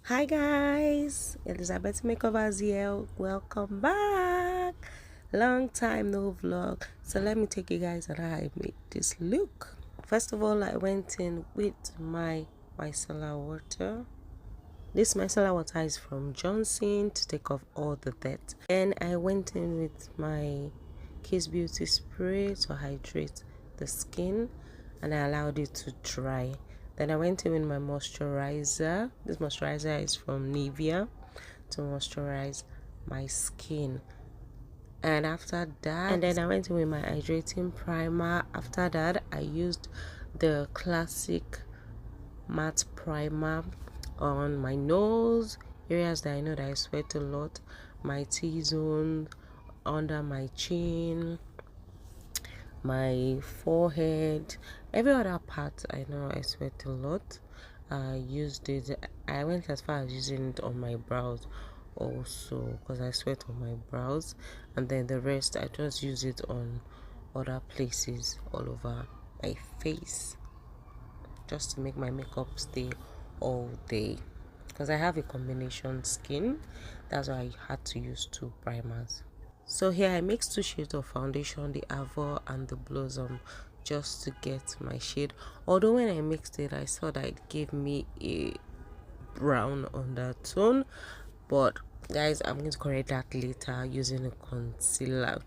Hi guys, Elizabeth Makeovers here. Welcome back. Long time no vlog. So let me take you guys on how I made this look. First of all, I went in with my micellar water. This micellar water is from Johnson to take off all the dirt. Then I went in with my Kiss Beauty spray to hydrate the skin, and I allowed it to dry. Then I went in with my moisturizer. This moisturizer is from Nivea to moisturize my skin. And after that, and then I went in with my hydrating primer. After that, I used the classic matte primer on my nose, areas that I know that I sweat a lot, my T-zone, under my chin, my forehead, every other part I know I sweat a lot. I used it. I went as far as using it on my brows also because I sweat on my brows, and then the rest I just use it on other places all over my face, just to make my makeup stay all day, because I have a combination skin. That's why I had to use two primers. So here I mixed two shades of foundation, the Avour and the Blossom, just to get my shade. Although when I mixed it, I saw that it gave me a brown undertone, but guys, I'm going to correct that later using a concealer.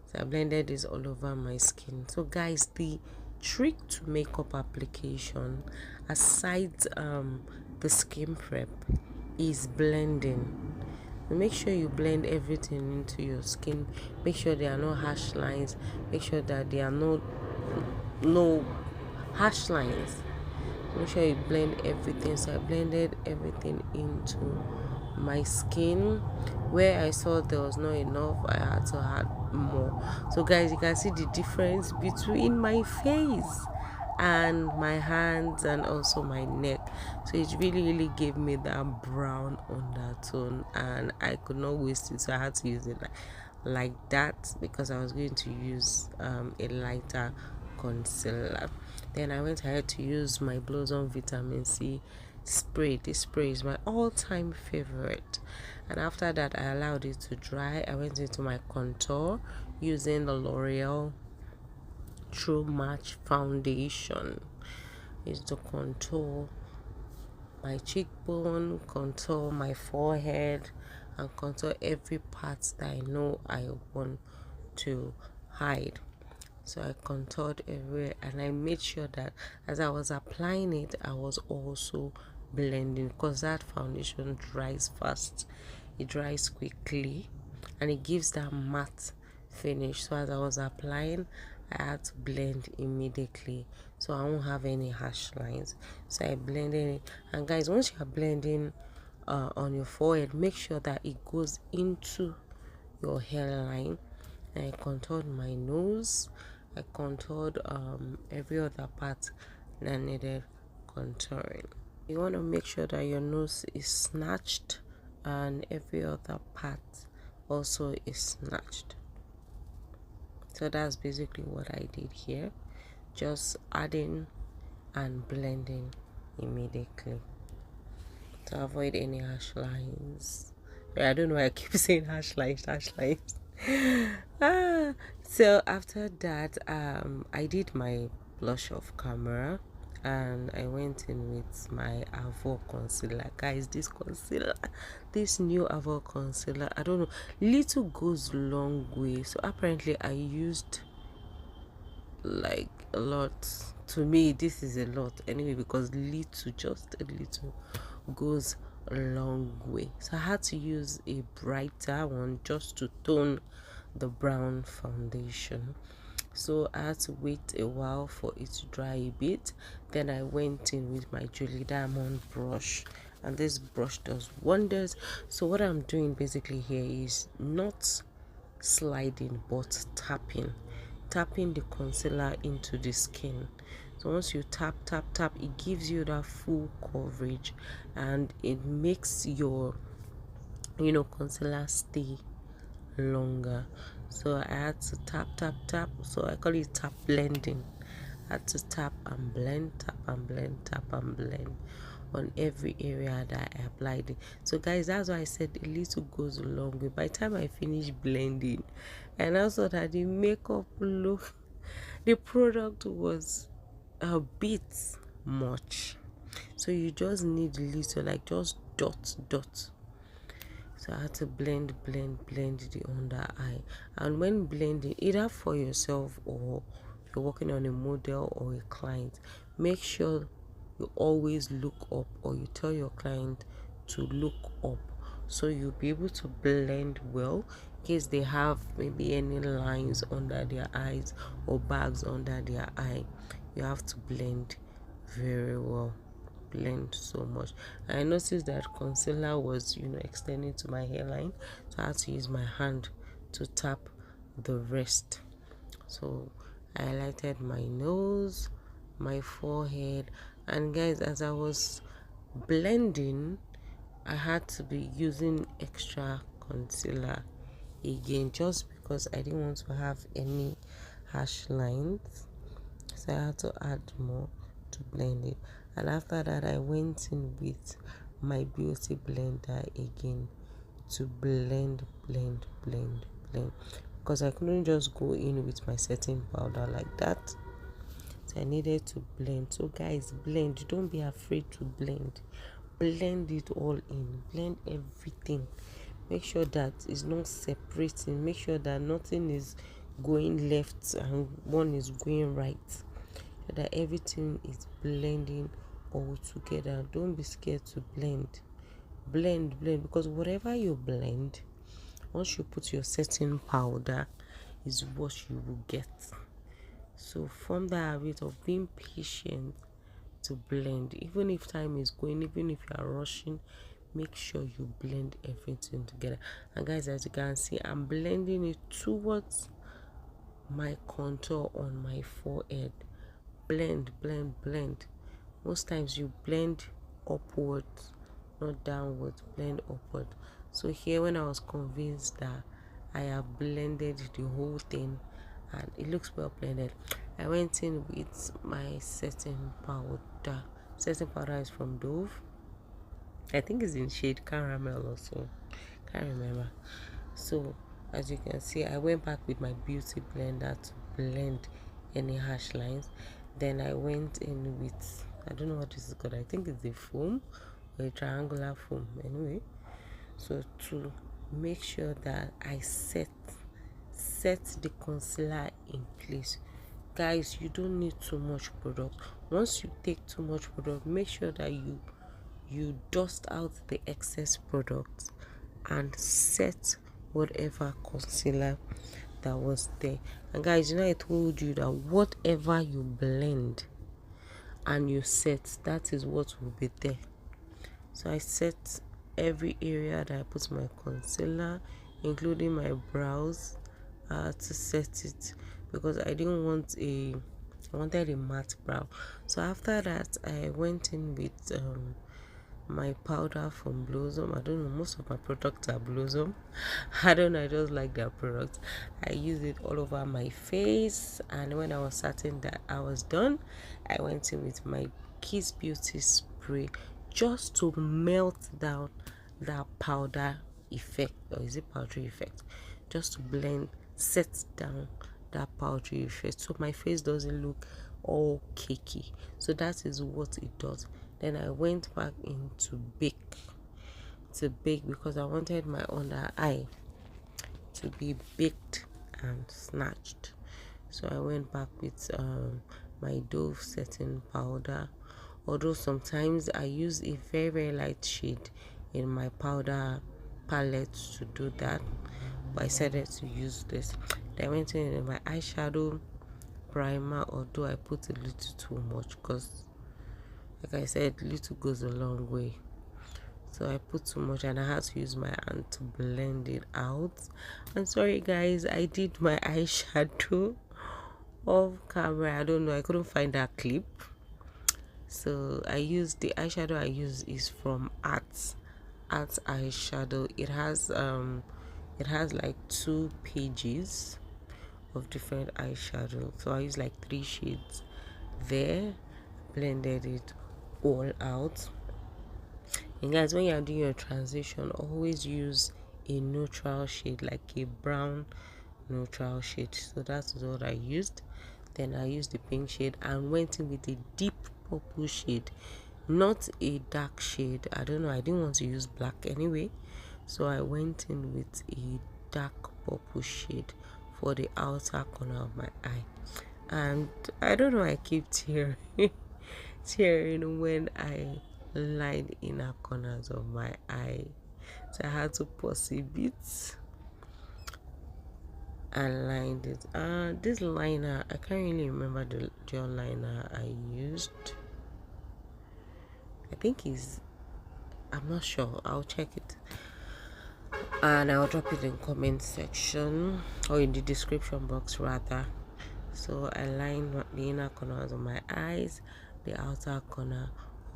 So I blended this all over my skin. So guys, the trick to makeup application, aside the skin prep, is blending. Make sure you blend everything into your skin. Make sure there are no harsh lines. Make sure that there are no harsh lines. Make sure you blend everything. So I blended everything into my skin. Where I saw there was not enough, I had to add more. So guys, you can see the difference between my face and my hands and also my neck. So it really gave me that brown undertone, and I could not waste it, so I had to use it like that, because I was going to use a lighter concealer. Then I went ahead to use my Blossom Vitamin C spray. This spray is my all-time favorite. And after that, I allowed it to dry. I went into my contour using the L'Oreal True Match foundation. Is to contour my cheekbone, contour my forehead, and contour every part that I know I want to hide. So I contoured everywhere, and I made sure that as I was applying it, I was also blending, because that foundation dries fast. It dries quickly and it gives that matte finish. So as I was applying, I had to blend immediately so I won't have any harsh lines. So I blended it. And guys, once you are blending on your forehead, make sure that it goes into your hairline. And I contoured my nose. I contoured every other part that needed contouring. You want to make sure that your nose is snatched and every other part also is snatched. So that's basically what I did here, just adding and blending immediately to avoid any harsh lines. I don't know why I keep saying harsh lines. So after that, I did my blush off camera, and I went in with my Avour concealer. Guys, this new Avour concealer, I don't know, little goes long way. So apparently I used like a lot. To me, this is a lot anyway, because just a little goes a long way. So I had to use a brighter one just to tone the brown foundation. So I had to wait a while for it to dry a bit. Then I went in with my Julie Diamond brush, and this brush does wonders. So what I'm doing basically here is not sliding but tapping the concealer into the skin. So once you tap, it gives you that full coverage, and it makes your concealer stay longer. So I had to tap. So I call it tap blending. I had to tap and blend on every area that I applied it. So guys, that's why I said a little goes a long way. By the time I finish blending, and also that the makeup look, the product was a bit much, so you just need little, like just dot. So I had to blend the under eye. And when blending, either for yourself or you're working on a model or a client, make sure you always look up, or you tell your client to look up, so you'll be able to blend well in case they have maybe any lines under their eyes or bags under their eye. You have to blend very well, blend so much. I noticed that concealer was extending to my hairline, so I had to use my hand to tap the rest. So I highlighted my nose, my forehead, and guys, as I was blending, I had to be using extra concealer again, just because I didn't want to have any harsh lines, so I had to add more to blend it. And after that, I went in with my beauty blender again to blend, because I couldn't just go in with my setting powder like that, so I needed to blend. So guys, blend. Don't be afraid to blend it all in, blend everything. Make sure that it's not separating, make sure that nothing is going left and one is going right, so that everything is blending all together. Don't be scared to blend, because whatever you blend, once you put your setting powder, is what you will get. So form the habit of being patient to blend. Even if time is going, even if you are rushing, make sure you blend everything together. And guys, as you can see, I'm blending it towards my contour on my forehead. Blend. Most times you blend upwards, not downwards. Blend upward. So here, when I was convinced that I have blended the whole thing and it looks well blended, I went in with my setting powder. Setting powder is from Dove. I think it's in shade caramel or so, can't remember. So as you can see, I went back with my beauty blender to blend any harsh lines. Then I went in with, I don't know what this is called, I think it's a foam or a triangular foam anyway, so to make sure that I set the concealer in place. Guys, you don't need too much product. Once you take too much product, make sure that you dust out the excess product and set whatever concealer that was there. And guys, I told you that whatever you blend and you set, that is what will be there. So I set every area that I put my concealer, including my brows, to set it, because I didn't want I wanted a matte brow. So after that, I went in with my powder from Blossom. I don't know, most of my products are Blossom. I don't know, I just like their products. I use it all over my face, and when I was certain that I was done, I went in with my Kiss Beauty spray, just to melt down that powder effect, or is it powdery effect, just to blend, set down that powdery effect, so my face doesn't look all cakey. So that is what it does. Then I went back in to bake because I wanted my under eye to be baked and snatched. So I went back with my Dove setting powder, although sometimes I use a very light shade in my powder palette to do that, but I decided to use this. Then I went in with my eyeshadow primer, although I put a little too much, because like I said, little goes a long way. So I put too much and I had to use my hand to blend it out. I'm sorry guys, I did my eyeshadow off camera. I don't know, I couldn't find that clip. So I used the eyeshadow I use is from Art Eyeshadow. It has like 2 pages of different eyeshadow. So I used like 3 shades there, blended it all out. And guys, when you're doing your transition, always use a neutral shade, like a brown neutral shade. So that's what I used. Then I used the pink shade and went in with a deep purple shade, not a dark shade. I don't know, I didn't want to use black anyway, so I went in with a dark purple shade for the outer corner of my eye. And I don't know, I keep tearing tearing when I line inner corners of my eye, so I had to pause a bit and lined it. This liner, I can't really remember the gel liner I used. I think I'm not sure, I'll check it and I'll drop it in comment section or in the description box rather. So I line the inner corners of my eyes, the outer corner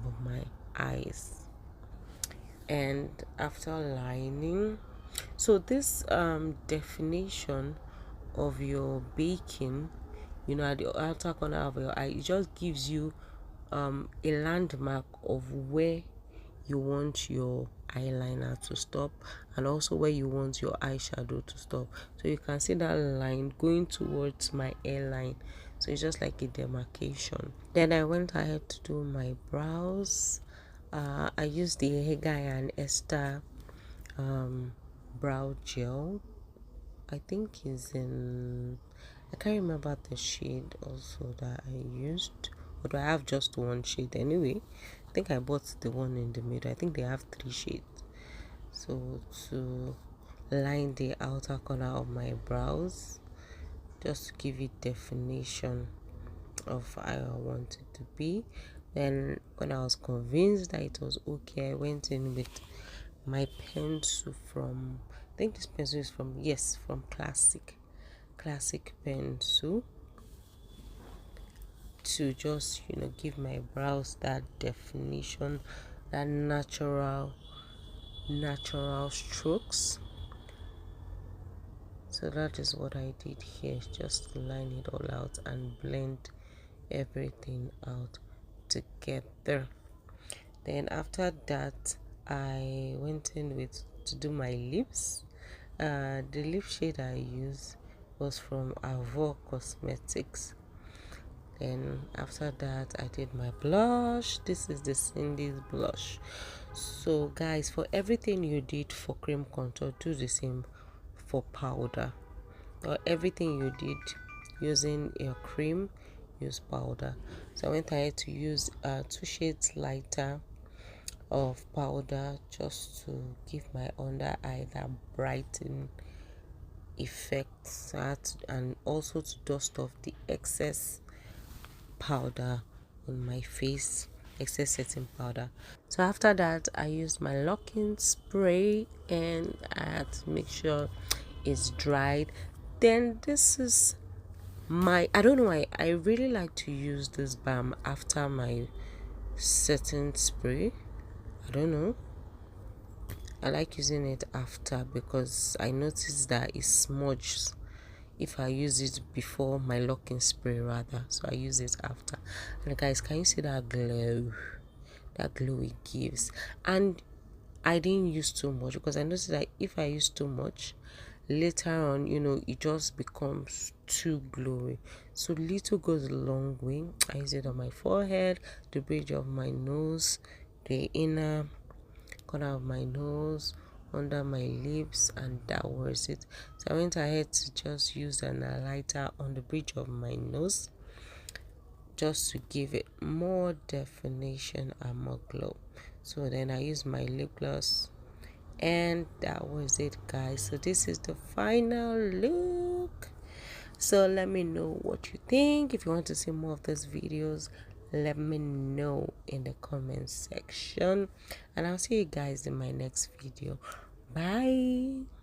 of my eyes. And after lining, so this definition of your baking, you know, at the outer corner of your eye, it just gives you a landmark of where you want your eyeliner to stop and also where you want your eyeshadow to stop. So you can see that line going towards my hairline, so it's just like a demarcation. Then I went ahead to do my brows. I used the Hega and Esther brow gel. I think is in, I can't remember the shade also that I used, but I have just one shade anyway. I think I bought the one in the middle. I think they have 3 shades. So to line the outer corner of my brows, just to give it definition of how I want it to be. Then when I was convinced that it was okay, I went in with my pencil from, I think this pencil is from, yes, from classic pencil, to just, you know, give my brows that definition, that natural strokes. So that is what I did here, just line it all out and blend everything out together. Then after that, I went in with to do my lips. The lip shade I used was from Avour Cosmetics. Then after that, I did my blush. This is the Cindy's blush. So guys, for everything you did for cream contour, do the same for powder. Or everything you did using your cream, use powder. So I went ahead to use 2 shades lighter of powder just to give my under eye that brighten effect, and also to dust off the excess powder on my face, excess setting powder. So after that, I used my locking spray and I had to make sure it's dried. Then this is my, I don't know why I really like to use this balm after my setting spray. I don't know, I like using it after because I noticed that it smudges if I use it before my locking spray rather, so I use it after. And guys, can you see that glow it gives? And I didn't use too much because I noticed that if I use too much later on, you know, it just becomes too glowy. So little goes a long way. I use it on my forehead, the bridge of my nose, the inner corner of my nose, under my lips, and that was it. So I went ahead to just use an highlighter on the bridge of my nose just to give it more definition and more glow. So then I used my lip gloss and that was it, guys. So this is the final look. So let me know what you think. If you want to see more of those videos, let me know in the comment section, and I'll see you guys in my next video. Bye.